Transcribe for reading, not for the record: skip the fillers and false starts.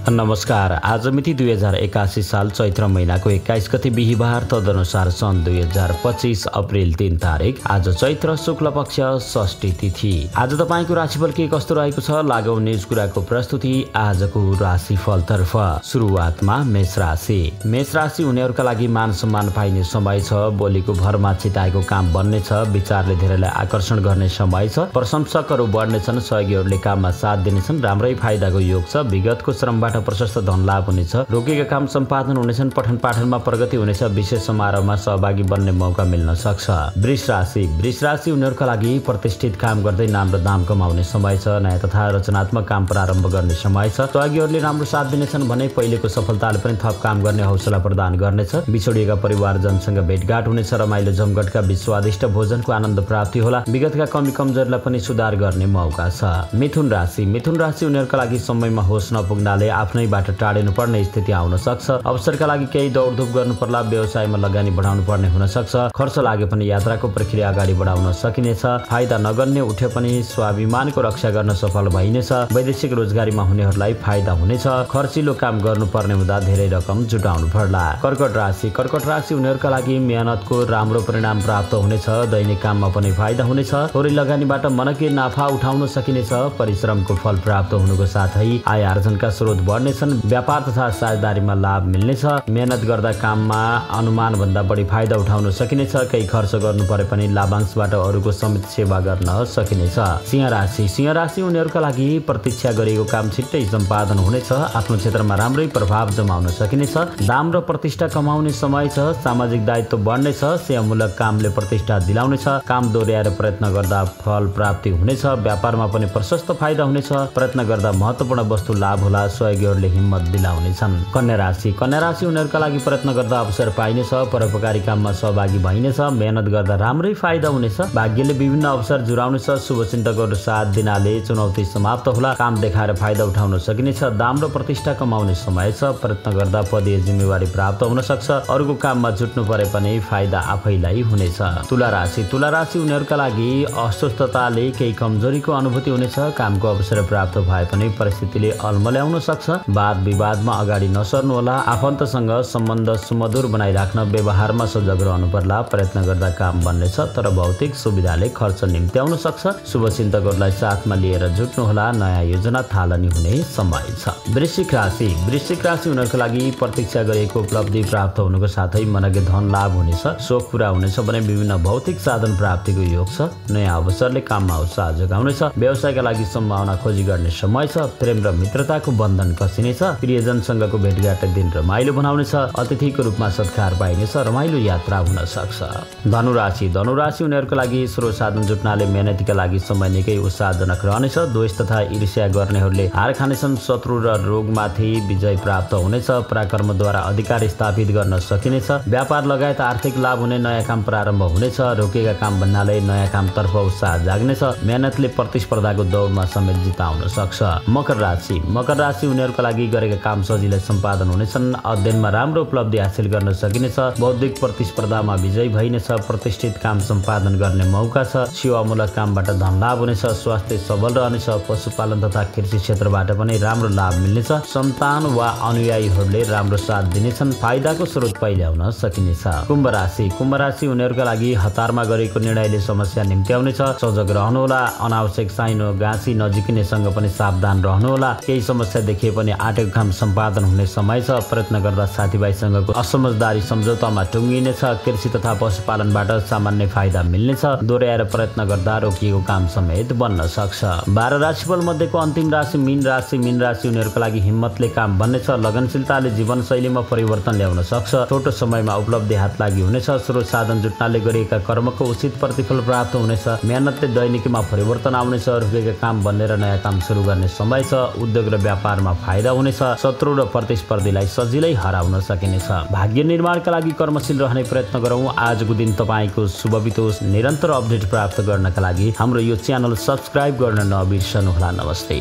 नमस्कार। आज मिति 2081 साल चैत्र महिनाको 21 गते बिहीबार, तदनुसार सन् 2025 अप्रिल 3 तारिक। आज चैत्र शुक्ल पक्ष षष्ठी तिथि। आज तपाईको राशिफल के कस्तो रहेको छ, लागौ न्यूज कुराको प्रस्तुति आजको राशिफलतर्फ। सुरुवातमा मेष राशि। मेष राशि हुनेहरूका लागि मान सम्मान पाइने समय छ। बोलीको भरमा चिताएको काम बन्नेछ। विचारले धेरैलाई आकर्षण गर्ने समय छ। प्रशंसकहरू बढ्नेछन्। सहयोगीहरूले काममा साथ दिनेछन्। राम्रै फाइदाको योग छ। विगतको श्रमबाट प्रशस्त धन लाभ हुनेछ। रोकेका काम सम्पादन हुनेछन्। पठन पाठनमा प्रगति हुनेछ। विशेष समारोहमा सहभागी बन्ने मौका मिल्न सक्छ। वृष राशि। वृष राशि उनीहरूका लागि प्रतिष्ठित काम गर्दै नाम र दाम कमाउने समय छ। नयाँ तथा रचनात्मक काम प्रारम्भ गर्ने समय छ। सहयोगीहरूले राम्रो साथ दिनेछन् भने पहिलेको सफलताले पनि थप काम गर्ने हौसला प्रदान गर्नेछ। बिछोडिएका परिवारजनसँग भेटघाट हुनेछ। रमाइलो जमघटका बीच स्वादिष्ट भोजनको आनन्द प्राप्ति होला। विगतका कमी कमजोरीलाई पनि सुधार गर्ने मौका छ। मिथुन राशि। मिथुन राशि उनीहरूका लागि समयमा होस नपुग्नाले आफ्नैबाट टाढिनु पर्ने स्थिति आउन सक्छ। अवसरका लागि केही दौडधुप गर्नु पर्ला। व्यवसायमा लगानी बढाउनु पर्ने हुन सक्छ। खर्च लागे पनि यात्राको प्रक्रिया अगाडि बढाउन सकिनेछ। फाइदा नगर्ने उठे पनि स्वाभिमानको रक्षा गर्न सफल भइनेछ। वैदेशिक रोजगारीमा हुनेहरूलाई फाइदा हुनेछ। खर्चिलो काम गर्नुपर्ने हुँदा धेरै रकम जुटाउनु पर्ला। कर्कट राशि। कर्कट राशि उनीहरूका लागि मेहनतको राम्रो परिणाम प्राप्त हुनेछ। दैनिक काममा पनि फाइदा हुनेछ। थोरै लगानीबाट मनकै नाफा उठाउन सकिनेछ। परिश्रमको फल प्राप्त हुनुको साथै आय आर्जनका स्रोत बढ्नेछन्। व्यापार तथा साझेदारीमा लाभ मिल्नेछ। मेहनत गर्दा काममा अनुमान भन्दा बढी फाइदा उठाउन सकिनेछ। केही खर्च गर्नु परे पनि लाभांशबाट अरूको समेत सेवा गर्न सकिनेछ। सिंह राशि। सिंह राशि उनीहरूका लागि प्रतीक्षा गरेको काम छिट्टै सम्पादन हुनेछ। आफ्नो क्षेत्रमा राम्रै प्रभाव जमाउन सकिनेछ। दाम र प्रतिष्ठा कमाउने समय छ। सामाजिक दायित्व बढ्नेछ। सेवामूलक कामले प्रतिष्ठा दिलाउनेछ। काम दोहोर्याएर प्रयत्न गर्दा फल प्राप्ति हुनेछ। व्यापारमा पनि प्रशस्त फाइदा हुनेछ। प्रयत्न गर्दा महत्त्वपूर्ण वस्तु लाभ होला। सहयोगीहरूले हिम्मत दिलाउनेछन्। कन्या राशि। कन्या राशि उनीहरूका लागि प्रयत्न गर्दा अवसर पाइनेछ। परोपकारी काममा सहभागी भइनेछ। मेहनत गर्दा राम्रै फाइदा हुनेछ। भाग्यले विभिन्न अवसर जुराउनेछ। शुभचिन्तकहरू साथ दिनाले चुनौती समाप्त होला। काम देखाएर फाइदा उठाउन सकिनेछ। दाम र प्रतिष्ठा कमाउने समय छ। प्रयत्न गर्दा पदीय जिम्मेवारी प्राप्त हुन सक्छ। अरूको काममा जुट्नु परे पनि फाइदा आफैलाई हुनेछ। तुला राशि। तुला राशि उनीहरूका लागि अस्वस्थताले केही कमजोरीको अनुभूति हुनेछ। कामको अवसर प्राप्त भए पनि परिस्थितिले अल्मल्याउन सक्छ। वाद विवादमा अगाडि नसर्नु होला। आफन्तसँग सम्बन्ध सुमधुर बनाइराख्न व्यवहारमा सजग रहनु पर्ला। प्रयत्न गर्दा काम बन्नेछ, तर भौतिक सुविधाले खर्च निम्त्याउन सक्छ। शुभचिन्तकहरूलाई साथमा लिएर जुट्नु होला। नयाँ योजना थालनी हुने समय छ। वृश्चिक राशि। वृश्चिक राशि उनीहरूका लागि प्रतीक्षा गरेको उपलब्धि प्राप्त हुनुको साथै मनकै धन लाभ हुनेछ। सोख पूरा हुनेछ भने विभिन्न भौतिक साधन प्राप्तिको योग छ। नयाँ अवसरले काममा उत्साह जगाउनेछ। व्यवसायका लागि सम्भावना खोजी गर्ने समय छ। प्रेम र मित्रताको बन्धन कसिनेछ। प्रियजनसँगको भेटघाट दिन रमाइलो बनाउनेछ। अतिथिको रूपमा सत्कार पाइनेछ। रमाइलो यात्रा हुन सक्छ। धनुराशि। धनुराशि उनीहरूका लागि स्रोत साधन जुट्नाले मेहनतीका लागि समय निकै उत्साहजनक रहनेछ। द्वेष तथा ईर्ष्या गर्नेहरूले हार खानेछन्। शत्रु र रोगमाथि विजय प्राप्त हुनेछ। पराक्रमद्वारा अधिकार स्थापित गर्न सकिनेछ। व्यापार लगायत आर्थिक लाभ हुने। नयाँ काम प्रारम्भ हुनेछ। रोकेका काम भन्नाले नयाँ कामतर्फ उत्साह जाग्नेछ। मेहनतले प्रतिस्पर्धाको दौडमा समेत जिताउन सक्छ। मकर राशि। मकर राशि उनीहरूका लागि गरेका काम सजिलै सम्पादन हुनेछन्। अध्ययनमा राम्रो उपलब्धि हासिल गर्न सकिनेछ। बौद्धिक प्रतिस्पर्धामा विजयी भइनेछ। प्रतिष्ठित काम सम्पादन गर्ने मौका छ। सेवामूलक कामबाट धन लाभ हुनेछ। स्वास्थ्य सबल रहनेछ। पशुपालन तथा कृषि क्षेत्रबाट पनि राम्रो लाभ मिल्नेछ। सन्तान वा अनुयायीहरूले राम्रो साथ दिनेछन्। फाइदाको स्रोत पहिल्याउन सकिनेछ। कुम्भ राशि। कुम्भ राशि उनीहरूका लागि हतारमा गरेको निर्णयले समस्या निम्त्याउनेछ। सजग रहनुहोला। अनावश्यक साइनो गाँसी नजिकिनेसँग पनि सावधान रहनुहोला। केही समस्या देखिए पनि आँटेको काम सम्पादन हुने समय छ। प्रयत्न गर्दा साथीभाइसँगको असमझदारी सम्झौतामा टुङ्गिनेछ। कृषि तथा पशुपालनबाट सामान्य फाइदा मिल्नेछ। दोहोर्याएर प्रयत्न गर्दा रोकिएको काम समेत बन्न सक्छ। 12 राशिफल मध्येको अन्तिम राशि मीन राशि। मीन राशि उनीहरूका लागि हिम्मतले काम बन्नेछ। लगनशीलताले जीवनशैलीमा परिवर्तन ल्याउन सक्छ। छोटो समयमा उपलब्धि हात लागि हुनेछ। स्रोत साधन जुट्नाले गरिएका कर्मको उचित प्रतिफल प्राप्त हुनेछ। मेहनतले दैनिकीमा परिवर्तन आउनेछ। रोकेका काम बन्नेर नयाँ काम सुरु गर्ने समय छ। उद्योग र व्यापारमा फाइदा हुनेछ। शत्रु र प्रतिस्पर्धीलाई सजिलै हराउन सकिनेछ। भाग्य निर्माणका लागि कर्मशील रहने प्रयत्न गरौँ। आजको दिन तपाईँको शुभ बितोस्। निरन्तर अपडेट प्राप्त गर्नका लागि हाम्रो यो च्यानल सब्स्क्राइब गर्न नबिर्सनुहोला। नमस्ते।